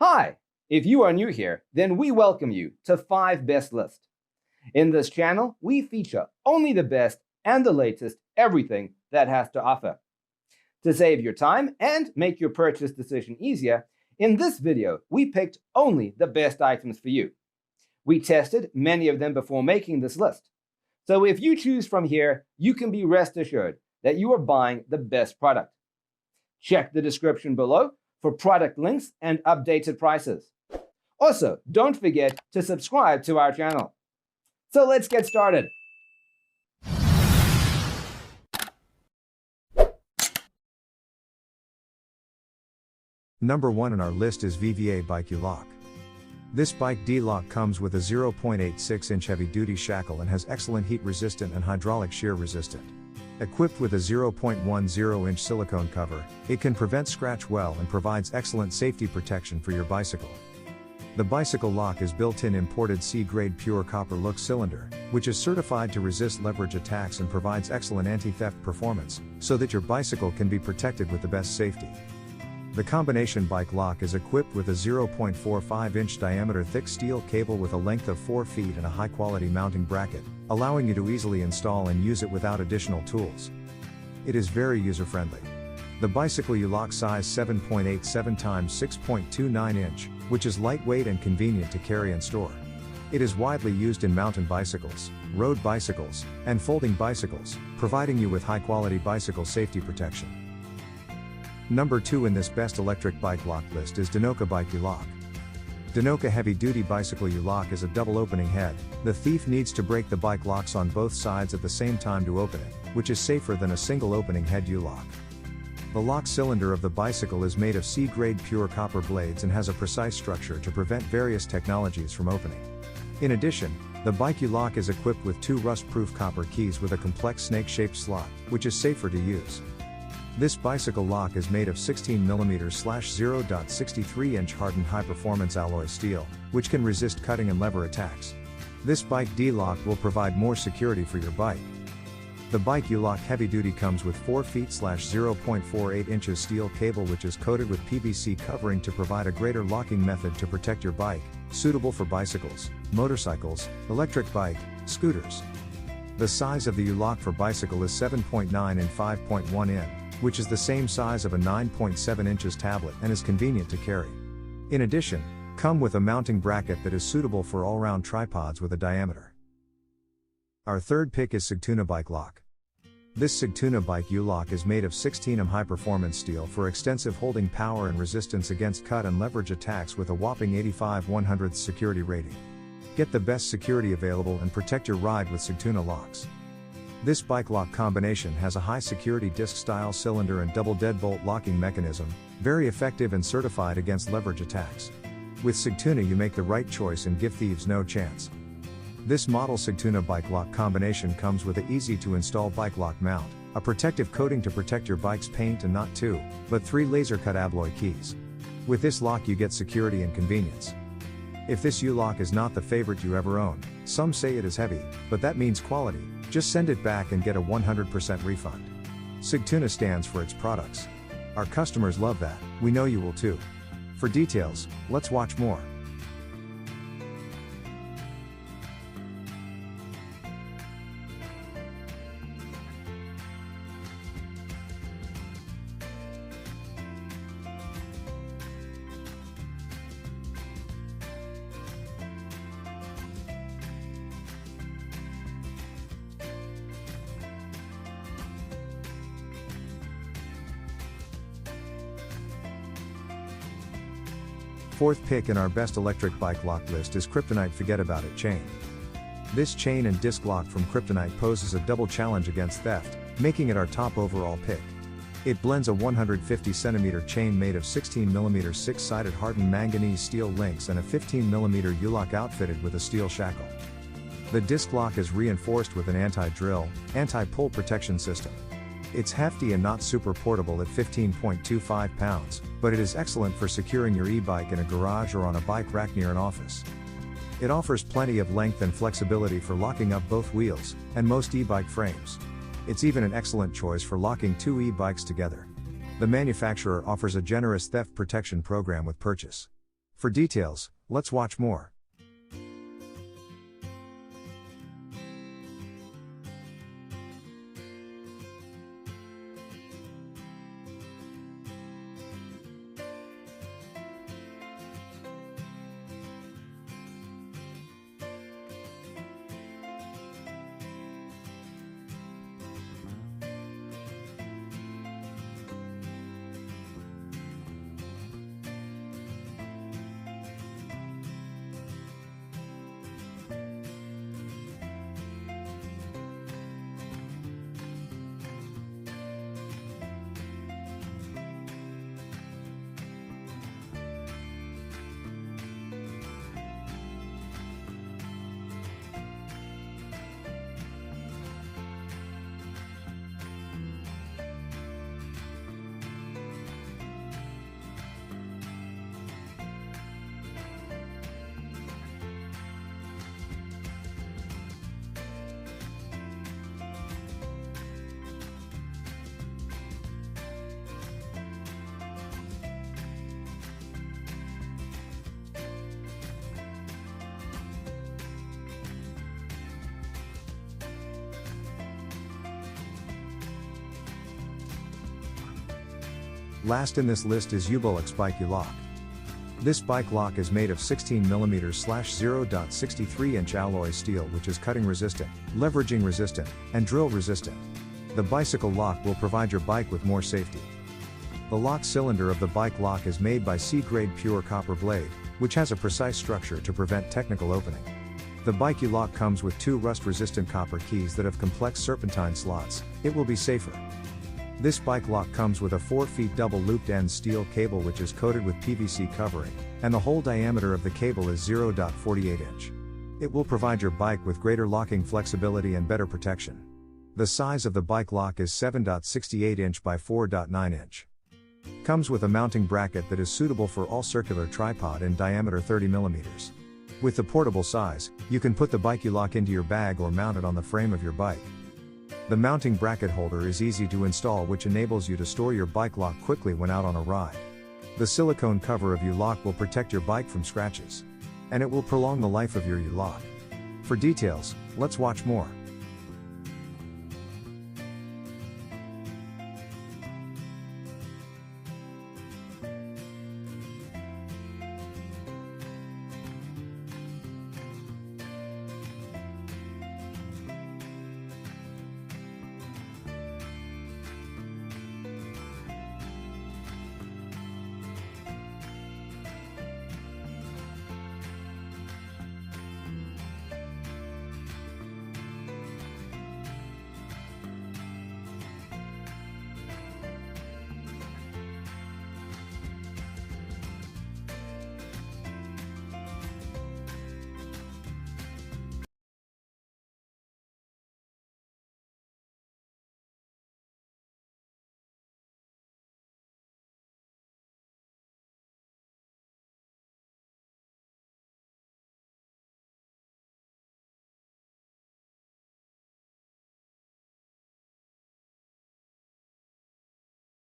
Hi! If you are new here, then we welcome you to 5 Best List. In this channel, we feature only the best and the latest everything that has to offer. To save your time and make your purchase decision easier, in this video, we picked only the best items for you. We tested many of them before making this list. So if you choose from here, you can be rest assured that you are buying the best product. Check the description below for product links and updated prices. Also, don't forget to subscribe to our channel. So let's get started. Number 1 on our list is VVA Bike U-Lock. This bike D-Lock comes with a 0.86-inch heavy-duty shackle and has excellent heat-resistant and hydraulic shear-resistant. Equipped with a 0.10-inch silicone cover, it can prevent scratch well and provides excellent safety protection for your bicycle. The bicycle lock is built-in imported C-grade pure copper look cylinder, which is certified to resist leverage attacks and provides excellent anti-theft performance, so that your bicycle can be protected with the best safety. The combination bike lock is equipped with a 0.45-inch diameter thick steel cable with a length of 4 feet and a high-quality mounting bracket, allowing you to easily install and use it without additional tools. It is very user-friendly. The bicycle U-Lock size 7.87 x 6.29 inch, which is lightweight and convenient to carry and store. It is widely used in mountain bicycles, road bicycles, and folding bicycles, providing you with high-quality bicycle safety protection. Number 2 in this best electric bike lock list is Dinoka Bike U-Lock. Dinoka heavy-duty bicycle U-Lock is a double opening head. The thief needs to break the bike locks on both sides at the same time to open it, which is safer than a single opening head U-Lock. The lock cylinder of the bicycle is made of C-grade pure copper blades and has a precise structure to prevent various technologies from opening. In addition, the bike U-Lock is equipped with 2 rust-proof copper keys with a complex snake-shaped slot, which is safer to use. This bicycle lock is made of 16mm/0.63-inch hardened high-performance alloy steel, which can resist cutting and lever attacks. This bike D-Lock will provide more security for your bike. The bike U-Lock heavy-duty comes with 4 feet/0.48 inches steel cable which is coated with PVC covering to provide a greater locking method to protect your bike, suitable for bicycles, motorcycles, electric bike, scooters. The size of the U-Lock for bicycle is 7.9 and 5.1 in, which is the same size of a 9.7 inches tablet and is convenient to carry. In addition, come with a mounting bracket that is suitable for all-round tripods with a diameter. Our third pick is Sigtuna Bike Lock. This Sigtuna Bike U-Lock is made of 16mm high-performance steel for extensive holding power and resistance against cut and leverage attacks with a whopping 85/100th security rating. Get the best security available and protect your ride with Sigtuna locks. This bike lock combination has a high security disc-style cylinder and double deadbolt locking mechanism, very effective and certified against leverage attacks. With Sigtuna you make the right choice and give thieves no chance. This model Sigtuna bike lock combination comes with an easy-to-install bike lock mount, a protective coating to protect your bike's paint and not 2, but 3 laser-cut alloy keys. With this lock you get security and convenience. If this U-Lock is not the favorite you ever own, some say it is heavy, but that means quality. Just send it back and get a 100% refund. Sigtuna stands for its products. Our customers love that, we know you will too. For details, let's watch more. Fourth pick in our best electric bike lock list is Kryptonite Forget About It chain. This chain and disc lock from Kryptonite poses a double challenge against theft, making it our top overall pick. It blends a 150cm chain made of 16mm 6-sided hardened manganese steel links and a 15mm U-Lock outfitted with a steel shackle. The disc lock is reinforced with an anti-drill, anti-pull protection system. It's hefty and not super portable at 15.25 pounds, but it is excellent for securing your e-bike in a garage or on a bike rack near an office. It offers plenty of length and flexibility for locking up both wheels, and most e-bike frames. It's even an excellent choice for locking 2 e-bikes together. The manufacturer offers a generous theft protection program with purchase. For details, let's watch more. Last in this list is ebike bike lock. This bike lock is made of 16mm/0.63-inch alloy steel, which is cutting resistant, leveraging resistant, and drill resistant. The bicycle lock will provide your bike with more safety. The lock cylinder of the bike lock is made by C-grade pure copper blade, which has a precise structure to prevent technical opening. The bike lock comes with 2 rust-resistant copper keys that have complex serpentine slots. It will be safer. This bike lock comes with a 4 feet double looped end steel cable which is coated with PVC covering, and the whole diameter of the cable is 0.48 inch. It will provide your bike with greater locking flexibility and better protection. The size of the bike lock is 7.68 inch by 4.9 inch. Comes with a mounting bracket that is suitable for all circular tripod in diameter 30 millimeters. With the portable size, you can put the bike lock into your bag or mount it on the frame of your bike. The mounting bracket holder is easy to install, which enables you to store your bike lock quickly when out on a ride. The silicone cover of U-lock will protect your bike from scratches. And it will prolong the life of your U-lock. For details, let's watch more.